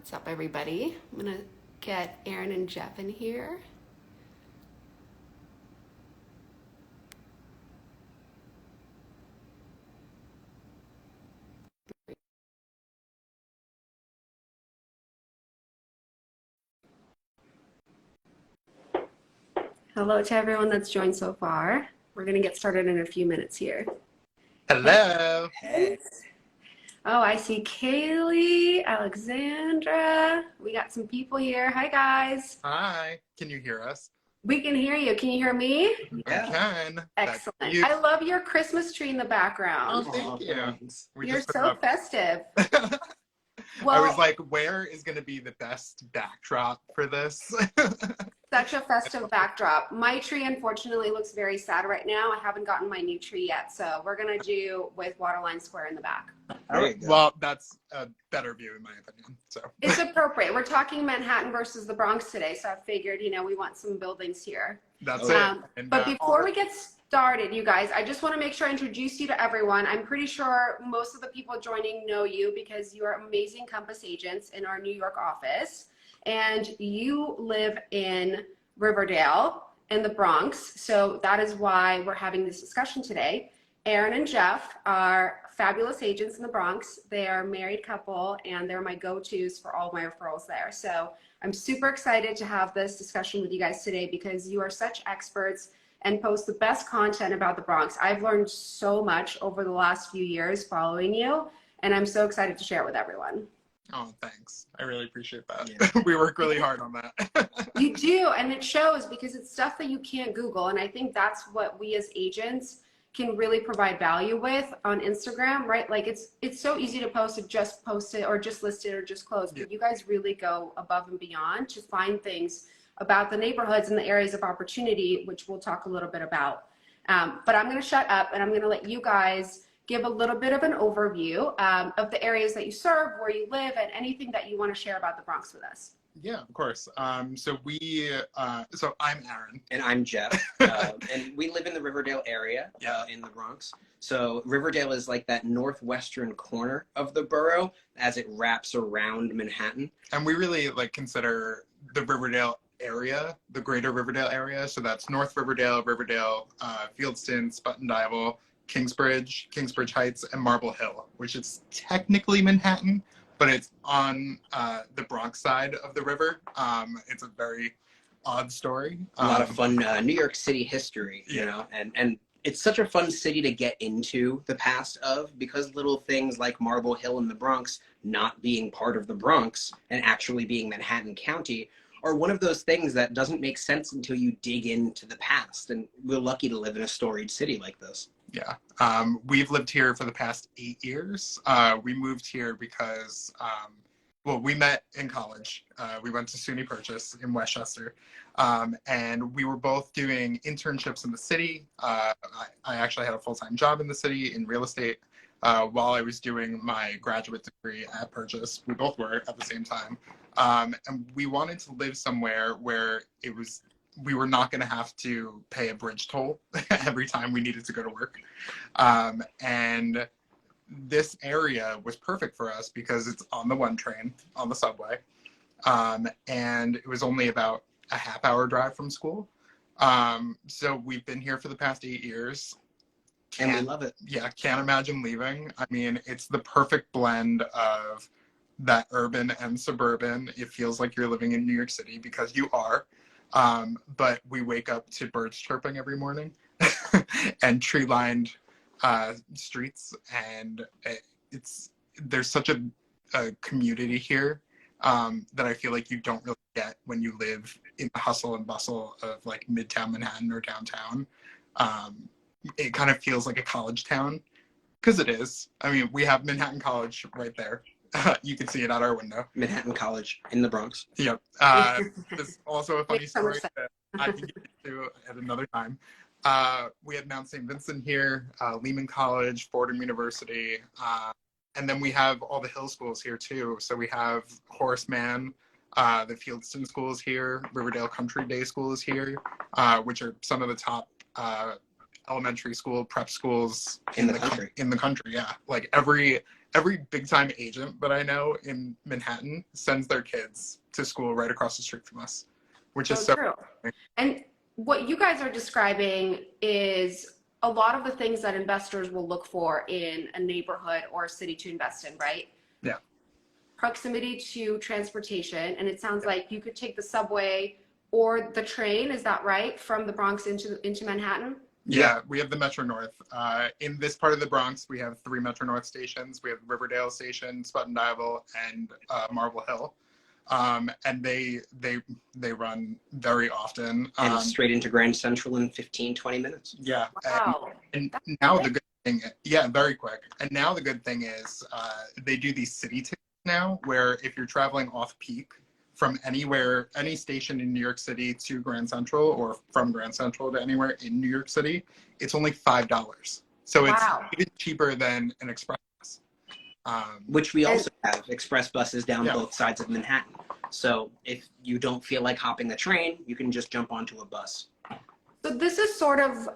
What's up, everybody? I'm gonna get Aaron and Jeff in here. Hello to everyone that's joined so far. We're gonna get started in a few minutes here. Hello. Hey. Oh, I see Kaylee, Alexandra. We got some people here. Hi, guys. Hi. Can you hear us? We can hear you. Can you hear me? I can. Excellent. That's you. I love your Christmas tree in the background. Oh, thank you. Thanks. We You're just put so it festive. up. Well, I was like, where is going to be the best backdrop for this? such a festive backdrop. My tree, unfortunately, looks very sad right now. I haven't gotten my new tree yet, so we're gonna do with Waterline Square in the back. There you go. Well, that's a better view in my opinion. So It's appropriate. We're talking Manhattan versus the Bronx today, so I figured, we want some buildings here. that's Okay. it. But before we get started, you guys, I just want to make sure I introduce you to everyone. I'm pretty sure most of the people joining know you because you are amazing Compass agents in our New York office. And you live in Riverdale in the Bronx. So that is why we're having this discussion today. Aaron and Jeff are fabulous agents in the Bronx. They are a married couple and they're my go-tos for all my referrals there. So I'm super excited to have this discussion with you guys today because you are such experts and post the best content about the Bronx. I've learned so much over the last few years following you, and I'm so excited to share it with everyone. Oh, thanks. I really appreciate that. Yeah. We work really hard on that. You do, and it shows because it's stuff that you can't Google, and I think that's what we as agents can really provide value with on Instagram, right? Like it's so easy to post it or just list it or just close, but you guys really go above and beyond to find things about the neighborhoods and the areas of opportunity, which we'll talk a little bit about. But I'm going to shut up and I'm going to let you guys give a little bit of an overview of the areas that you serve, where you live, and anything that you want to share about the Bronx with us. Yeah, of course. So I'm Aaron. And I'm Jeff. And we live in the Riverdale area in the Bronx. So Riverdale is like that northwestern corner of the borough as it wraps around Manhattan. And we really consider the Riverdale area, the greater Riverdale area. So that's North Riverdale, Fieldston, Sputton Dival, Kingsbridge Heights, and Marble Hill, which is technically Manhattan, but it's on the Bronx side of the river. It's a very odd story. A lot of fun New York City history, you know, and it's such a fun city to get into the past of because little things like Marble Hill in the Bronx not being part of the Bronx and actually being Manhattan County are one of those things that doesn't make sense until you dig into the past. And we're lucky to live in a storied city like this. Yeah. We've lived here for the past 8 years. We moved here because, we met in college. We went to SUNY Purchase in Westchester. And we were both doing internships in the city. I actually had a full-time job in the city in real estate while I was doing my graduate degree at Purchase. We both were at the same time. And we wanted to live somewhere where we were not going to have to pay a bridge toll every time we needed to go to work. And this area was perfect for us because it's on the 1 train, on the subway. And it was only about a half-hour drive from school. So we've been here for the past 8 years. And we love it. Yeah, can't imagine leaving. I mean, it's the perfect blend of that urban and suburban. It feels like you're living in New York City because you are. But we wake up to birds chirping every morning and tree-lined streets, and there's such a community here that I feel like you don't really get when you live in the hustle and bustle of Midtown Manhattan or downtown. It kind of feels like a college town because it is. I mean, we have Manhattan College right there. You can see it out our window. Manhattan College in the Bronx. Yep. There's also a funny story that I can get into at another time. We have Mount St. Vincent here, Lehman College, Fordham University, and then we have all the Hill schools here too. So we have Horace Mann, the Fieldston School is here, Riverdale Country Day School is here, which are some of the top elementary school prep schools in the country. In the country, yeah. every big time agent that I know in Manhattan sends their kids to school right across the street from us, which is so true. And what you guys are describing is a lot of the things that investors will look for in a neighborhood or a city to invest in, right? Yeah. Proximity to transportation, and it sounds like you could take the subway or the train, is that right, from the Bronx into Manhattan? Yeah, we have the Metro North. In this part of the Bronx, we have 3 Metro North stations. We have Riverdale Station, Sputton Dial, and Marble Hill. And they run very often. And straight into Grand Central in 15-20 minutes. Yeah. Wow. And now the good thing, yeah, very quick. And now the good thing is they do these city tickets now, where if you're traveling off peak from anywhere, any station in New York City to Grand Central, or from Grand Central to anywhere in New York City, it's only $5. So it's even cheaper than an express bus. Which we also have express buses down Yeah. both sides of Manhattan. So if you don't feel like hopping the train, you can just jump onto a bus. So this is sort of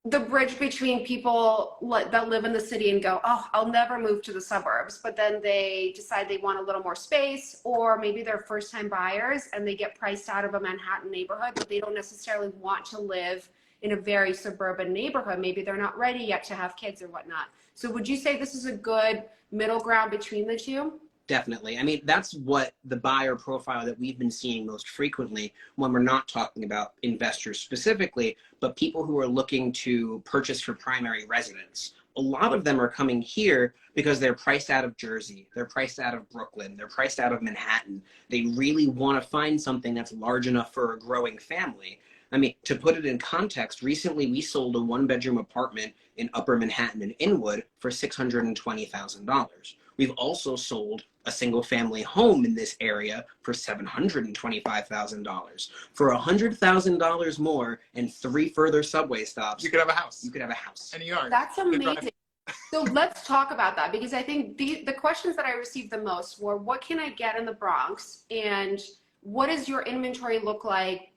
the bridge between people that live in the city and go, oh, I'll never move to the suburbs, but then they decide they want a little more space, or maybe they're first-time buyers and they get priced out of a Manhattan neighborhood, but they don't necessarily want to live in a very suburban neighborhood. Maybe they're not ready yet to have kids or whatnot. So would you say this is a good middle ground between the two? Definitely. I mean, that's what the buyer profile that we've been seeing most frequently when we're not talking about investors specifically, but people who are looking to purchase for primary residence. A lot of them are coming here because they're priced out of Jersey, they're priced out of Brooklyn, they're priced out of Manhattan. They really want to find something that's large enough for a growing family. I mean, to put it in context, recently we sold a 1-bedroom apartment in Upper Manhattan and Inwood for $620,000. We've also sold a single family home in this area for $725,000. For $100,000 more and 3 further subway stops, You could have a house. you could have a house. And a yard. That's amazing. So let's talk about that, because I think the questions that I received the most were, what can I get in the Bronx, and what does your inventory look like,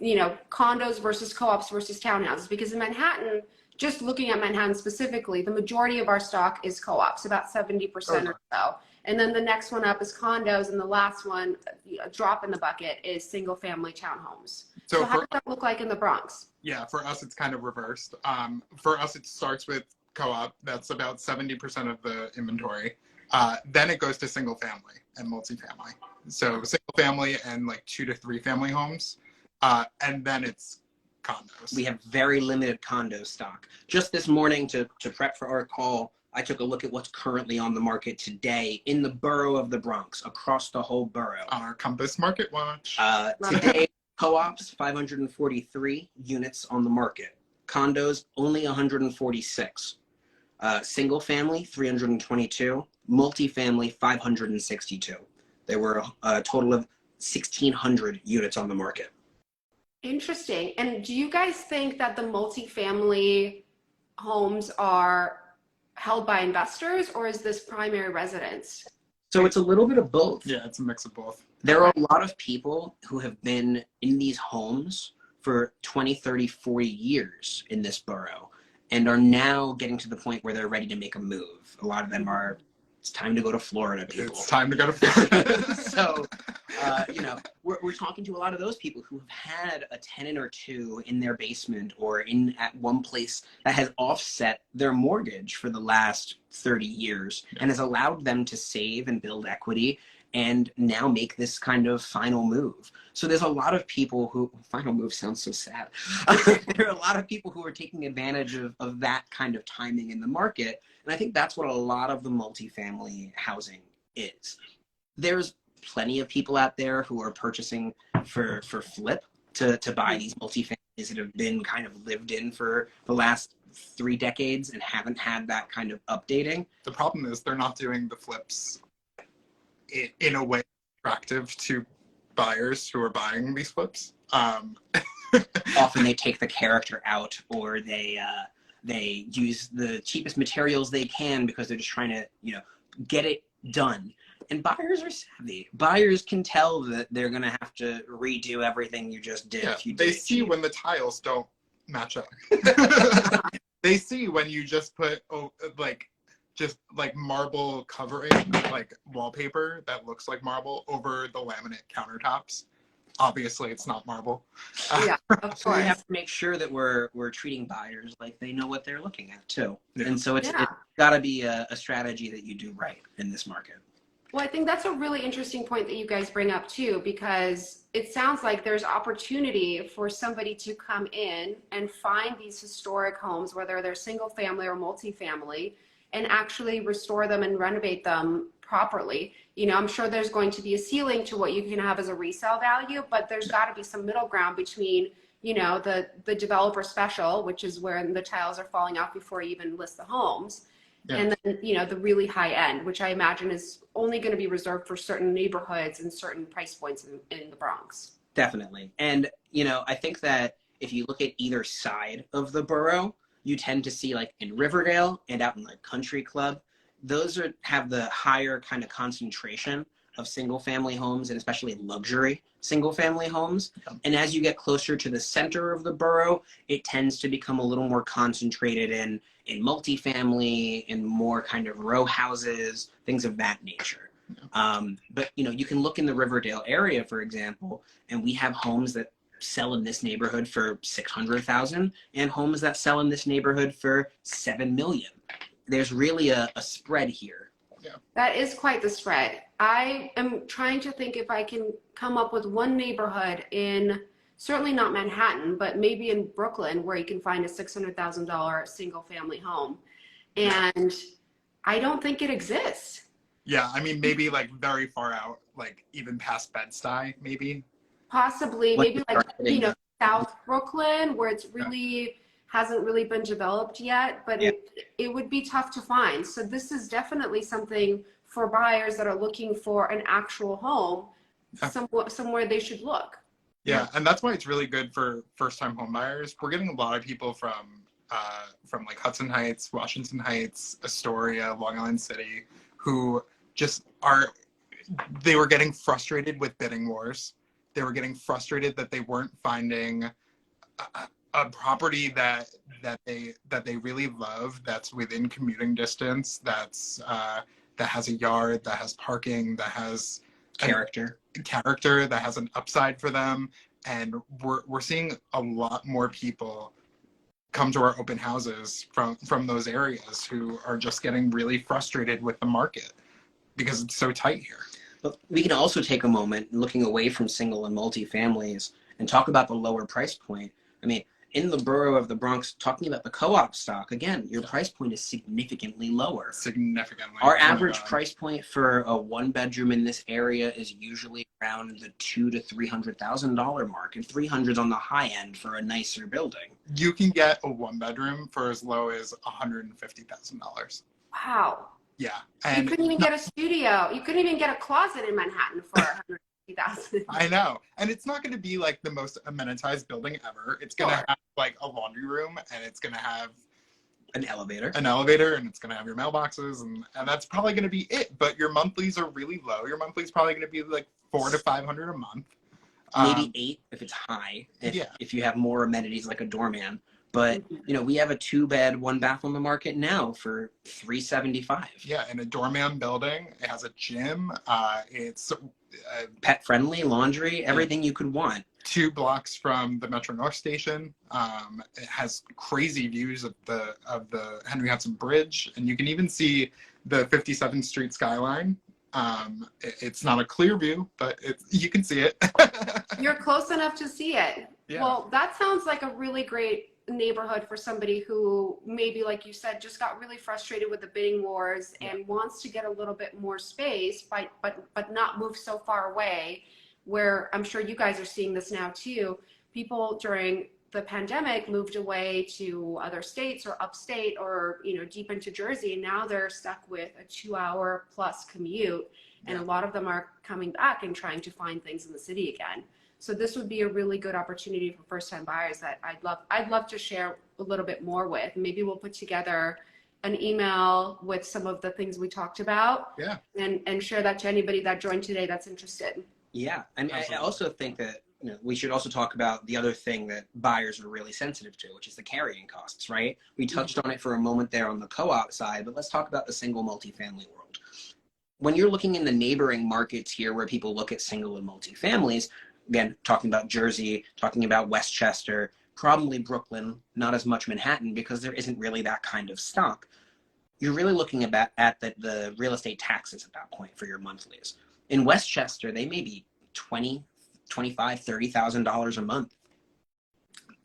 you know, condos versus co-ops versus townhouses? Because in Manhattan, just looking at Manhattan specifically, the majority of our stock is co-ops, about 70% or so. And then the next one up is condos, and the last one, a drop in the bucket, is single family townhomes. So how does that look like in the Bronx? Yeah, for us, it's kind of reversed. For us, it starts with co-op. That's about 70% of the inventory. Then it goes to single family and multifamily. So single family and like 2 to 3 family homes. And then it's condos. We have very limited condo stock. Just this morning to prep for our call, I took a look at what's currently on the market today in the borough of the Bronx, across the whole borough. Our Compass Market Watch. Today, co-ops, 543 units on the market. Condos, only 146. Single family, 322. Multifamily, 562. There were a total of 1,600 units on the market. Interesting. And do you guys think that the multifamily homes are held by investors, or is this primary residence? So it's a little bit of both. Yeah, it's a mix of both. There are a lot of people who have been in these homes for 20, 30, 40 years in this borough and are now getting to the point where they're ready to make a move. A lot of them are, it's time to go to Florida, people. It's time to go to Florida. So, you know, we're talking to a lot of those people who have had a tenant or two in their basement or at one place that has offset their mortgage for the last 30 years and has allowed them to save and build equity and now make this kind of final move. So there's a lot of people who, final move sounds so sad. There are a lot of people who are taking advantage of that kind of timing in the market. And I think that's what a lot of the multifamily housing is. There's plenty of people out there who are purchasing for flip to buy these multifamilies that have been kind of lived in for the last 3 decades and haven't had that kind of updating. The problem is they're not doing the flips in a way attractive to buyers who are buying these flips. Often they take the character out, or they use the cheapest materials they can because they're just trying to, you know, get it done. And buyers are savvy. Buyers can tell that they're going to have to redo everything you just did. Yeah, if you they did it see cheap. when the tiles don't match up. They see when you just put like just like marble covering, like wallpaper that looks like marble over the laminate countertops. Obviously, it's not marble. Yeah, of So we have course. to make sure that we're treating buyers like they know what they're looking at too. Yeah. And so it's got to be a strategy that you do right in this market. Well, I think that's a really interesting point that you guys bring up too, because it sounds like there's opportunity for somebody to come in and find these historic homes, whether they're single family or multifamily, and actually restore them and renovate them properly. You know, I'm sure there's going to be a ceiling to what you can have as a resale value, but there's got to be some middle ground between, you know, the developer special, which is where the tiles are falling off before you even list the homes. Yeah. And then, you know, the really high end, which I imagine is only going to be reserved for certain neighborhoods and certain price points in the Bronx. Definitely. And, you know, I think that if you look at either side of the borough, you tend to see like in Riverdale and out in like Country Club, those have the higher kind of concentration of single family homes and especially luxury single family homes. And as you get closer to the center of the borough, it tends to become a little more concentrated in multifamily and more kind of row houses, things of that nature. But, you know, you can look in the Riverdale area, for example, and we have homes that sell in this neighborhood for $600,000 and homes that sell in this neighborhood for $7 million. There's really a spread here. Yeah. That is quite the spread. I am trying to think if I can come up with one neighborhood in, certainly not Manhattan, but maybe in Brooklyn, where you can find a $600,000 single family home. And I don't think it exists. Yeah, I mean, maybe like very far out, like even past Bed-Stuy, maybe. Possibly, maybe like, you know, Yeah. South Brooklyn, where it's really hasn't really been developed yet, but it would be tough to find. So this is definitely something for buyers that are looking for an actual home, somewhere they should look. Yeah, and that's why it's really good for first-time home buyers. We're getting a lot of people from like Hudson Heights, Washington Heights, Astoria, Long Island City, who just they were getting frustrated with bidding wars. They were getting frustrated that they weren't finding a property that they really love, that's within commuting distance, that has a yard, that has parking, that has character, that has an upside for them. And we're seeing a lot more people come to our open houses from those areas who are just getting really frustrated with the market because it's so tight here. But we can also take a moment looking away from single and multi-families and talk about the lower price point. I mean, in the borough of the Bronx, talking about the co-op stock, again, your price point is significantly lower. Significantly. Our average price point for a one bedroom in this area is usually around the $200,000 to $300,000 mark, and 300's on the high end for a nicer building. You can get a one bedroom for as low as $150,000. Wow. Yeah. And you couldn't even get a studio. You couldn't even get a closet in Manhattan for $150,000. I know. And it's not going to be like the most amenitized building ever. It's going to have like a laundry room, and it's going to have an elevator, and it's going to have your mailboxes, and that's probably going to be it. But your monthlies are really low. Your monthly's probably going to be like $400 to $500 a month. Maybe $8 if it's high. If you have more amenities like a doorman. But, you know, we have a 2-bed, 1-bath on the market now for $375. Yeah, in a doorman building. It has a gym. It's pet friendly, laundry, everything you could want. 2 blocks from the Metro North Station. It has crazy views of the Henry Hudson Bridge, and you can even see the 57th Street skyline. It's not a clear view, but you can see it. You're close enough to see it. Yeah. Well, that sounds like a really great neighborhood for somebody who maybe, like you said, just got really frustrated with the bidding wars and wants to get a little bit more space, but not move so far away, where I'm sure you guys are seeing this now too. People during the pandemic moved away to other states or upstate or, you know, deep into Jersey, and now they're stuck with a 2-hour plus commute. And a lot of them are coming back and trying to find things in the city again. So this would be a really good opportunity for first-time buyers that I'd love to share a little bit more with. Maybe we'll put together an email with some of the things we talked about, and share that to anybody that joined today that's interested. Yeah, I mean, I also think that, we should also talk about the other thing that buyers are really sensitive to, which is the carrying costs, right? We touched on it for a moment there on the co-op side, but let's talk about the single multifamily world. When you're looking in the neighboring markets here where people look at single and multifamilies, again, talking about Jersey, talking about Westchester, probably Brooklyn, not as much Manhattan because there isn't really that kind of stock. You're really looking at the real estate taxes at that point for your monthlies. In Westchester, they may be $20,000, $25,000, $30,000 a month.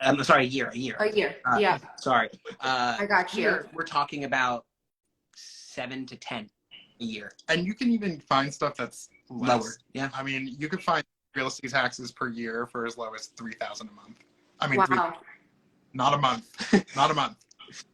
I'm sorry, a year. A year, yeah. Sorry. I got you. Here, we're talking about 7 to 10 a year. And you can even find stuff that's Lower. Yeah. I mean, you could find real estate taxes per year for as low as $3,000 a month. I mean, Wow. not a month. Not a month.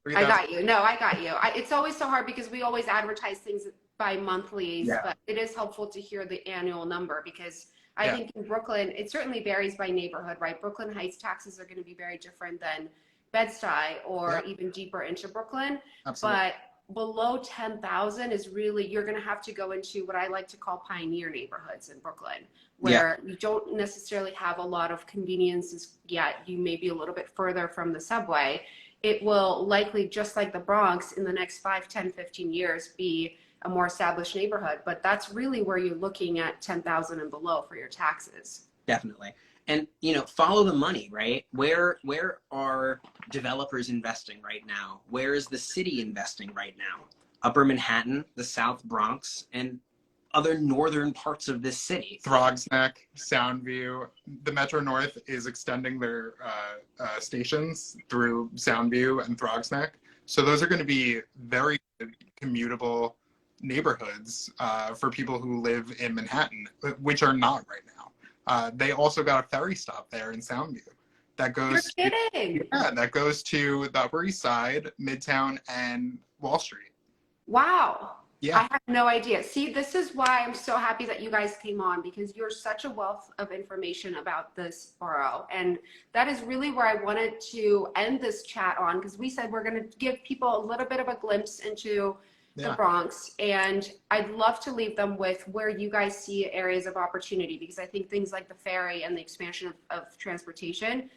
I got you. No, I got you. It's always so hard because we always advertise things by monthlies, but it is helpful to hear the annual number because I think in Brooklyn, it certainly varies by neighborhood, right? Brooklyn Heights taxes are going to be very different than Bed-Stuy or even deeper into Brooklyn. Absolutely. But below 10,000 is really, you're going to have to go into what I like to call pioneer neighborhoods in Brooklyn, where you don't necessarily have a lot of conveniences yet. You may be a little bit further from the subway. It will likely, just like the Bronx, in the next 5, 10, 15 years, be a more established neighborhood. But that's really where you're looking at 10,000 and below for your taxes. Definitely. And, follow the money, right? Where are developers investing right now? Where is the city investing right now? Upper Manhattan, the South Bronx, and other northern parts of this city. Throgs Neck, Soundview. The Metro North is extending their stations through Soundview and Throgs Neck. So those are going to be very commutable neighborhoods for people who live in Manhattan, which are not right now. They also got a ferry stop there in Soundview that goes. You're kidding. That goes to the Upper East Side, Midtown, and Wall Street. Wow. Yeah. I had no idea. See, this is why I'm so happy that you guys came on, because you're such a wealth of information about this borough. And that is really where I wanted to end this chat on, because we said we're going to give people a little bit of a glimpse into the Bronx. And I'd love to leave them with where you guys see areas of opportunity, because I think things like the ferry and the expansion of transportation,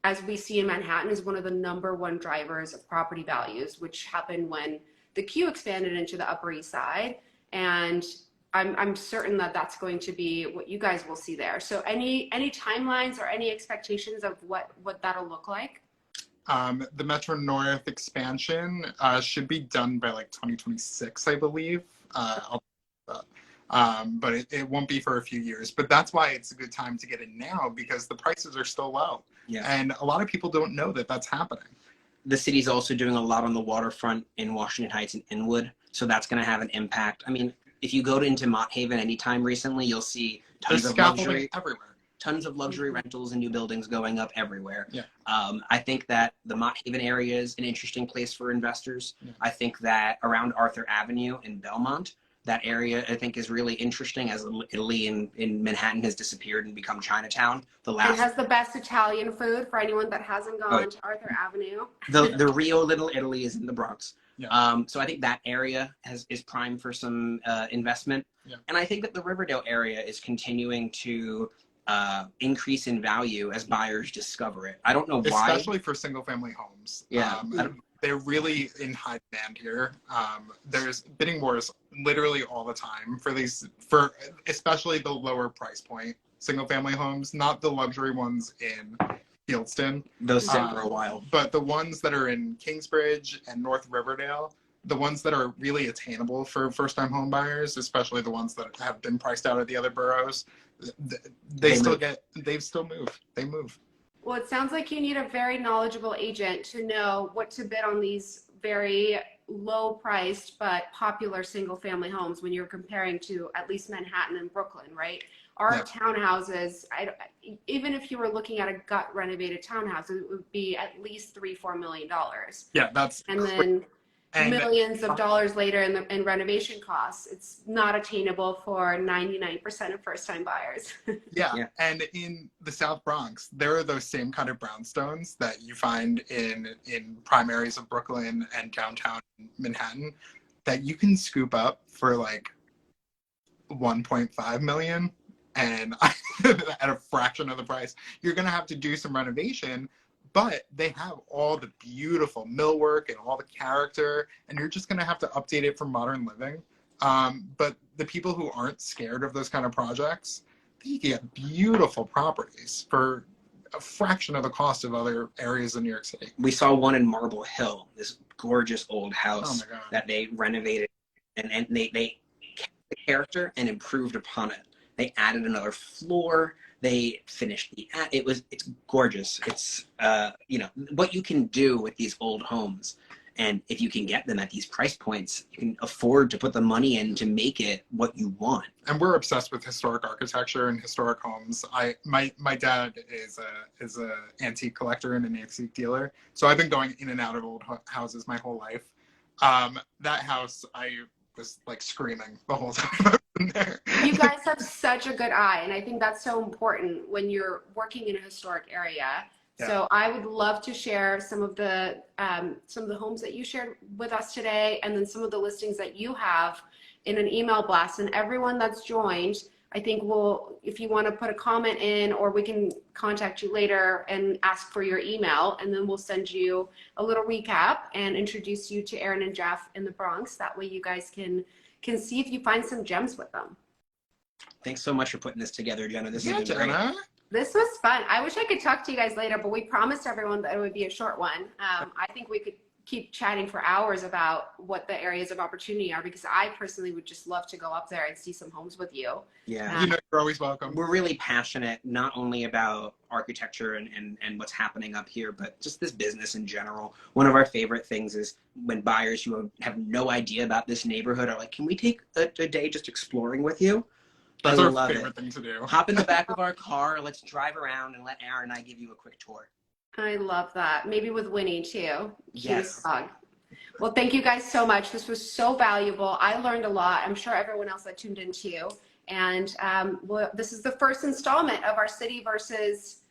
as we see in Manhattan, is one of the #1 drivers of property values, which happened when the Q expanded into the Upper East Side, and I'm certain that that's going to be what you guys will see there. So any timelines or any expectations of what that'll look like? The Metro North expansion should be done by like 2026, I believe. But it won't be for a few years. But that's why it's a good time to get in now, because the prices are still low. Yeah. And a lot of people don't know that that's happening. The city's also doing a lot on the waterfront in Washington Heights and Inwood, so that's going to have an impact. I mean, if you go into Mott Haven anytime recently, you'll see tons of luxury everywhere. Tons of luxury rentals and new buildings going up everywhere. Yeah. I think that the Mott Haven area is an interesting place for investors. Yeah. I think that around Arthur Avenue in Belmont, that area I think is really interesting, as Italy in Manhattan has disappeared and become Chinatown. It has the best Italian food for anyone that hasn't gone to Arthur Avenue. The Rio Little Italy is in the Bronx. Yeah. So I think that area is primed for some investment. Yeah. And I think that the Riverdale area is continuing to increase in value as buyers discover it. I don't know why. Especially for single family homes. Yeah. They're really in high demand here. There's bidding wars literally all the time for especially the lower price point single family homes, not the luxury ones in Fieldston. Those sit for a while. But the ones that are in Kingsbridge and North Riverdale, the ones that are really attainable for first-time home buyers, especially the ones that have been priced out of the other boroughs, they still move. Well, it sounds like you need a very knowledgeable agent to know what to bid on these very low-priced but popular single-family homes when you're comparing to at least Manhattan and Brooklyn, right? Our townhouses, even if you were looking at a gut-renovated townhouse, it would be at least $3-4 million. Yeah, that's and then millions of dollars later in renovation costs. It's not attainable for 99% of first-time buyers. Yeah, and in the South Bronx, there are those same kind of brownstones that you find in prime areas of Brooklyn and downtown Manhattan that you can scoop up for like 1.5 million, and at a fraction of the price. You're going to have to do some renovation, but they have all the beautiful millwork and all the character, and you're just going to have to update it for modern living. But the people who aren't scared of those kind of projects, they get beautiful properties for a fraction of the cost of other areas in New York City. We saw one in Marble Hill, this gorgeous old house that they renovated, and they kept the character and improved upon it. They added another floor. They finished it's gorgeous. It's you know, what you can do with these old homes. And if you can get them at these price points, you can afford to put the money in to make it what you want. And we're obsessed with historic architecture and historic homes. My dad is a antique collector and an antique dealer, so I've been going in and out of old houses my whole life. That house, I was like screaming the whole time I was in there. You guys have such a good eye, and I think that's so important when you're working in a historic area. Yeah. So I would love to share some of the homes that you shared with us today, and then some of the listings that you have in an email blast. And everyone that's joined, I think if you want to put a comment in, or we can contact you later and ask for your email, and then we'll send you a little recap and introduce you to Aaron and Jeff in the Bronx. That way you guys can see if you find some gems with them. Thanks so much for putting this together, Jenna. This has been Jenna. great. This was fun. I wish I could talk to you guys later, but we promised everyone that it would be a short one. I think we could keep chatting for hours about what the areas of opportunity are, because I personally would just love to go up there and see some homes with you. Yeah. You know, you're always welcome. We're really passionate, not only about architecture and what's happening up here, but just this business in general. One of our favorite things is when buyers who have no idea about this neighborhood are like, can we take a day just exploring with you? That's I our love favorite it. thing to do. Hop in the back of our car, let's drive around and let Aaron and I give you a quick tour. I love that. Maybe with Winnie too. Yes. Dog. Well, thank you guys so much. This was so valuable. I learned a lot. I'm sure everyone else that tuned in too. And this is the first installment of our Suburbs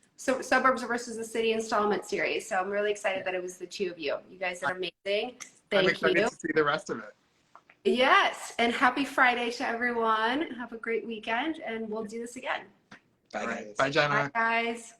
versus the City installment series. So I'm really excited that it was the two of you. You guys are amazing. I'm Thank excited you. to see the rest of it. Yes. And happy Friday to everyone. Have a great weekend, and we'll do this again. Bye, All guys. right. Bye, Jenna. Bye, guys.